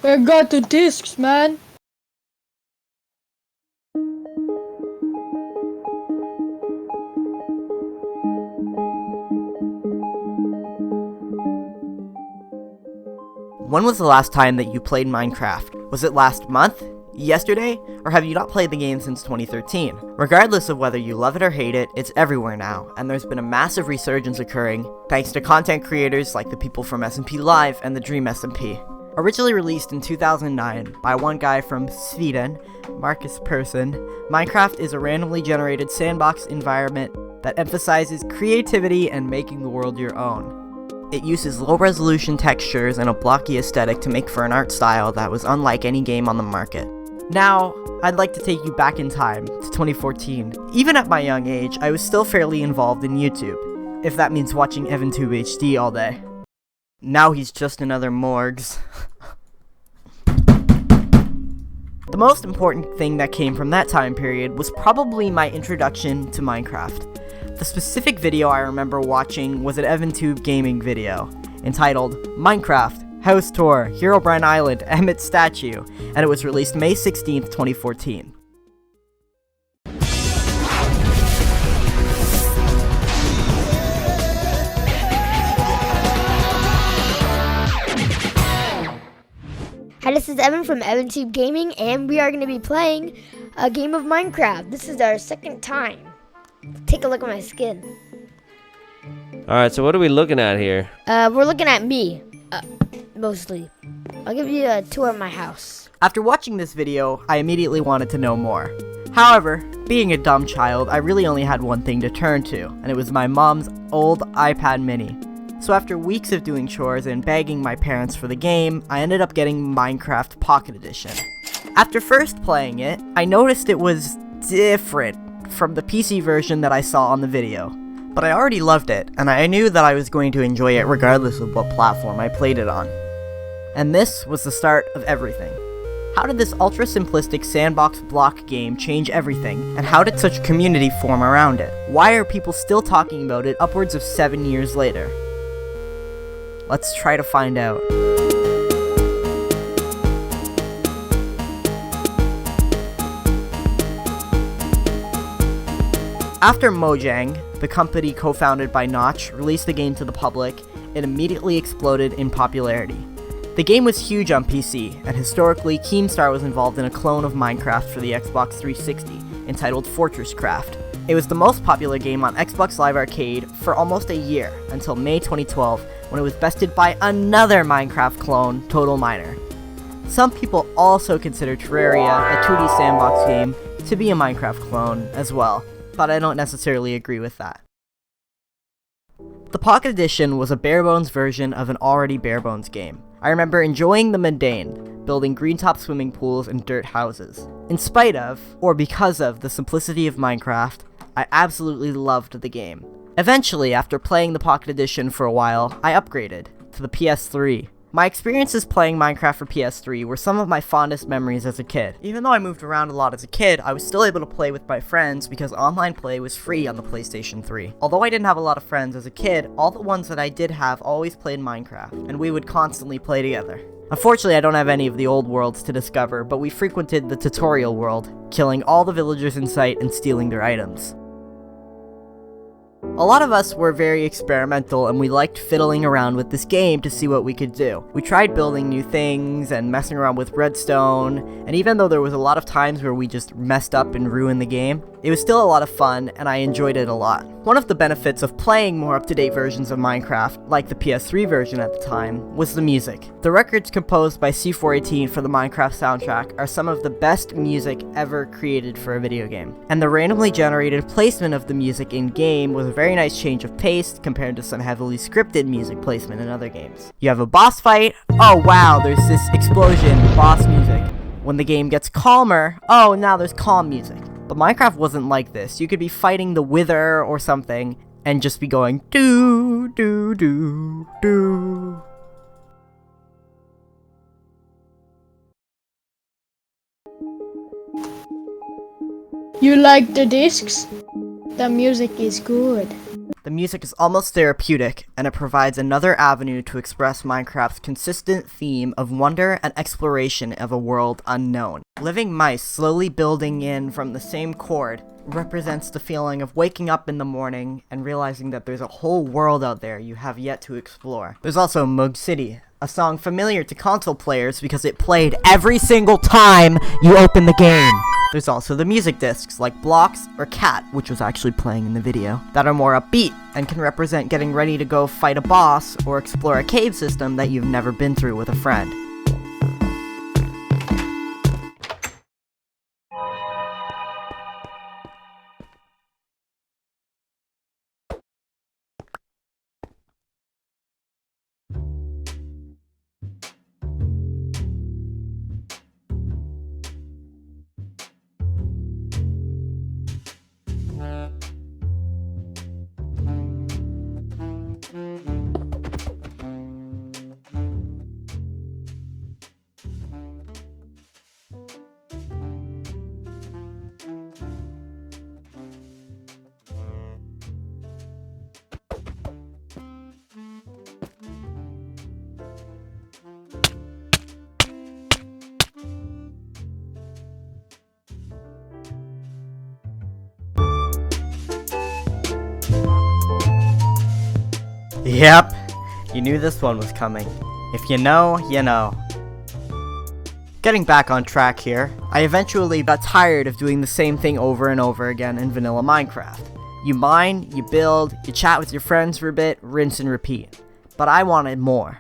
I got the discs, man. When was the last time that you played Minecraft? Was it last month? Yesterday? Or have you not played the game since 2013? Regardless of whether you love it or hate it, it's everywhere now, and there's been a massive resurgence occurring thanks to content creators like the people from SMP Live and the Dream SMP. Originally released in 2009 by one guy from Sweden, Marcus Persson, Minecraft is a randomly generated sandbox environment that emphasizes creativity and making the world your own. It uses low-resolution textures and a blocky aesthetic to make for an art style that was unlike any game on the market. Now, I'd like to take you back in time to 2014. Even at my young age, I was still fairly involved in YouTube, if that means watching EvanTube HD all day. Now he's just another Morgs. The most important thing that came from that time period was probably my introduction to Minecraft. The specific video I remember watching was an EvanTube gaming video, entitled Minecraft, House Tour, Herobrine Island, Emmett Statue, and it was released May 16th, 2014. Hi, this is Evan from EvanTube Gaming, and we are going to be playing a game of Minecraft. This is our second time. Take a look at my skin. Alright, so what are we looking at here? We're looking at me, mostly. I'll give you a tour of my house. After watching this video, I immediately wanted to know more. However, being a dumb child, I really only had one thing to turn to, and it was my mom's old iPad mini. So after weeks of doing chores and begging my parents for the game, I ended up getting Minecraft Pocket Edition. After first playing it, I noticed it was different from the PC version that I saw on the video. But I already loved it, and I knew that I was going to enjoy it regardless of what platform I played it on. And this was the start of everything. How did this ultra-simplistic sandbox block game change everything, and how did such community form around it? Why are people still talking about it upwards of 7 years later? Let's try to find out. After Mojang, the company co-founded by Notch, released the game to the public, it immediately exploded in popularity. The game was huge on PC, and historically, Keemstar was involved in a clone of Minecraft for the Xbox 360, entitled Fortress Craft. It was the most popular game on Xbox Live Arcade for almost a year, until May 2012, when it was bested by another Minecraft clone, Total Miner. Some people also consider Terraria, a 2D sandbox game, to be a Minecraft clone as well, but I don't necessarily agree with that. The Pocket Edition was a bare-bones version of an already bare-bones game. I remember enjoying the mundane, building green-top swimming pools and dirt houses. In spite of, or because of, the simplicity of Minecraft, I absolutely loved the game. Eventually, after playing the Pocket Edition for a while, I upgraded to the PS3. My experiences playing Minecraft for PS3 were some of my fondest memories as a kid. Even though I moved around a lot as a kid, I was still able to play with my friends because online play was free on the PlayStation 3. Although I didn't have a lot of friends as a kid, all the ones that I did have always played Minecraft, and we would constantly play together. Unfortunately, I don't have any of the old worlds to discover, but we frequented the tutorial world, killing all the villagers in sight and stealing their items. A lot of us were very experimental, and we liked fiddling around with this game to see what we could do. We tried building new things and messing around with redstone, and even though there was a lot of times where we just messed up and ruined the game, it was still a lot of fun, and I enjoyed it a lot. One of the benefits of playing more up-to-date versions of Minecraft, like the PS3 version at the time, was the music. The records composed by C418 for the Minecraft soundtrack are some of the best music ever created for a video game. And the randomly generated placement of the music in-game was a very nice change of pace compared to some heavily scripted music placement in other games. You have a boss fight, oh wow, there's this explosion, boss music. When the game gets calmer, oh now there's calm music. But Minecraft wasn't like this. You could be fighting the Wither or something and just be going doo doo doo doo. You like the discs? The music is good. The music is almost therapeutic, and it provides another avenue to express Minecraft's consistent theme of wonder and exploration of a world unknown. Living mice slowly building in from the same chord represents the feeling of waking up in the morning and realizing that there's a whole world out there you have yet to explore. There's also Moog City, a song familiar to console players because it played every single time you open the game. There's also the music discs like Blocks or Cat, which was actually playing in the video, that are more upbeat and can represent getting ready to go fight a boss or explore a cave system that you've never been through with a friend. Yep, you knew this one was coming. If you know, you know. Getting back on track here, I eventually got tired of doing the same thing over and over again in vanilla Minecraft. You mine, you build, you chat with your friends for a bit, rinse and repeat. But I wanted more.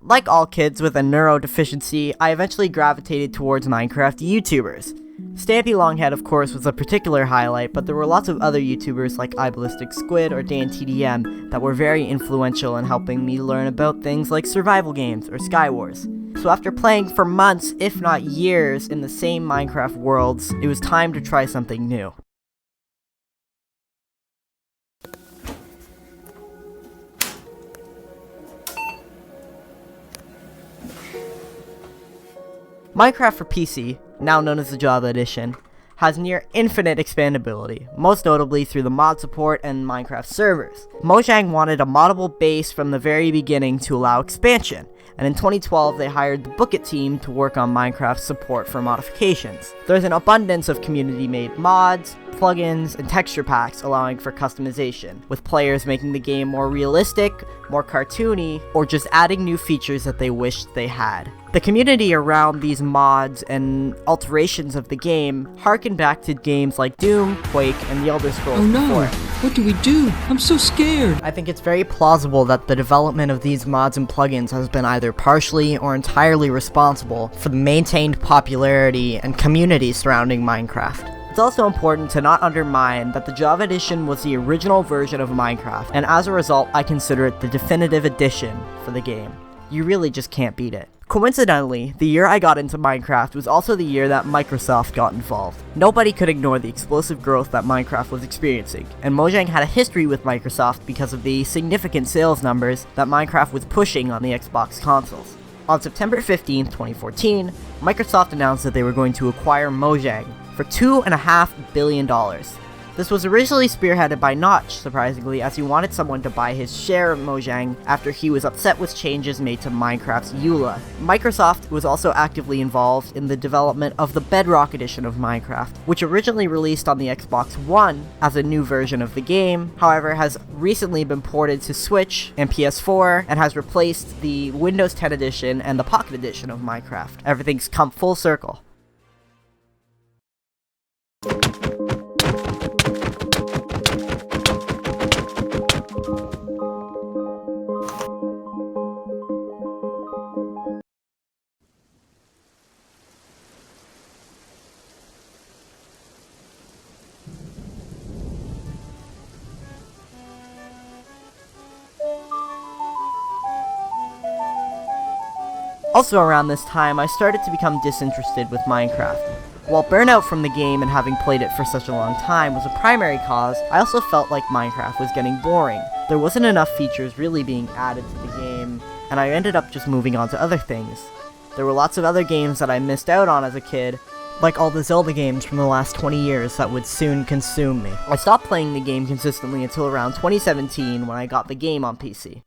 Like all kids with a neurodeficiency, I eventually gravitated towards Minecraft YouTubers. Stampy Longhead, of course, was a particular highlight, but there were lots of other YouTubers like iBallisticSquid or DanTDM that were very influential in helping me learn about things like survival games or Skywars. So after playing for months, if not years, in the same Minecraft worlds, it was time to try something new. Minecraft for PC, now known as the Java Edition, has near infinite expandability, most notably through the mod support and Minecraft servers. Mojang wanted a moddable base from the very beginning to allow expansion, and in 2012 they hired the Bookit team to work on Minecraft support for modifications. There's an abundance of community-made mods, plugins, and texture packs allowing for customization, with players making the game more realistic, more cartoony, or just adding new features that they wished they had. The community around these mods and alterations of the game harken back to games like Doom, Quake, and The Elder Scrolls Oh no! before. What do we do? I'm so scared! I think it's very plausible that the development of these mods and plugins has been either partially or entirely responsible for the maintained popularity and community surrounding Minecraft. It's also important to not undermine that the Java Edition was the original version of Minecraft, and as a result, I consider it the definitive edition for the game. You really just can't beat it. Coincidentally, the year I got into Minecraft was also the year that Microsoft got involved. Nobody could ignore the explosive growth that Minecraft was experiencing, and Mojang had a history with Microsoft because of the significant sales numbers that Minecraft was pushing on the Xbox consoles. On September 15, 2014, Microsoft announced that they were going to acquire Mojang for $2.5 billion. This was originally spearheaded by Notch, surprisingly, as he wanted someone to buy his share of Mojang after he was upset with changes made to Minecraft's EULA. Microsoft was also actively involved in the development of the Bedrock edition of Minecraft, which originally released on the Xbox One as a new version of the game, however has recently been ported to Switch and PS4 and has replaced the Windows 10 edition and the Pocket edition of Minecraft. Everything's come full circle. Also around this time, I started to become disinterested with Minecraft. While burnout from the game and having played it for such a long time was a primary cause, I also felt like Minecraft was getting boring. There wasn't enough features really being added to the game, and I ended up just moving on to other things. There were lots of other games that I missed out on as a kid, like all the Zelda games from the last 20 years that would soon consume me. I stopped playing the game consistently until around 2017 when I got the game on PC.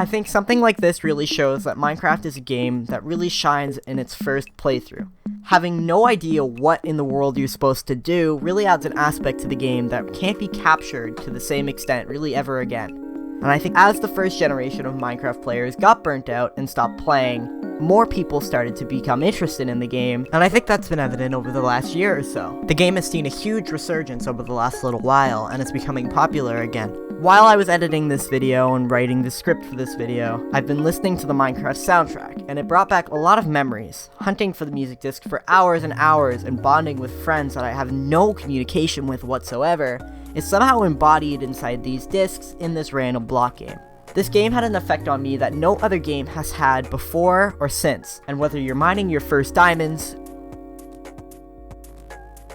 I think something like this really shows that Minecraft is a game that really shines in its first playthrough. Having no idea what in the world you're supposed to do really adds an aspect to the game that can't be captured to the same extent really ever again. And I think as the first generation of Minecraft players got burnt out and stopped playing, more people started to become interested in the game, and I think that's been evident over the last year or so. The game has seen a huge resurgence over the last little while, and it's becoming popular again. While I was editing this video and writing the script for this video, I've been listening to the Minecraft soundtrack, and it brought back a lot of memories, hunting for the music disc for hours and hours and bonding with friends that I have no communication with whatsoever, is somehow embodied inside these discs in this random block game. This game had an effect on me that no other game has had before or since, and whether you're mining your first diamonds,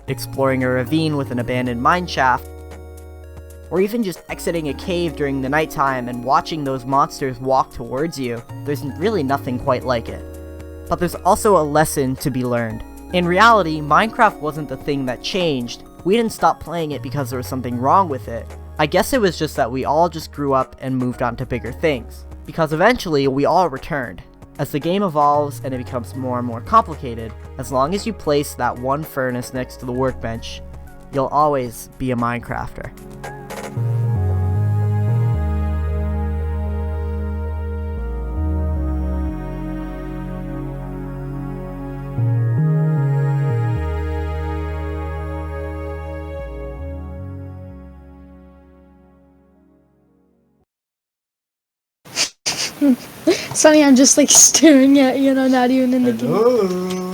exploring a ravine with an abandoned mine shaft, or even just exiting a cave during the nighttime and watching those monsters walk towards you, there's really nothing quite like it. But there's also a lesson to be learned. In reality, Minecraft wasn't the thing that changed. We didn't stop playing it because there was something wrong with it. I guess it was just that we all just grew up and moved on to bigger things. Because eventually, we all returned. As the game evolves and it becomes more and more complicated, as long as you place that one furnace next to the workbench, you'll always be a Minecrafter. Sonny, I'm just like staring at you, not even in the game.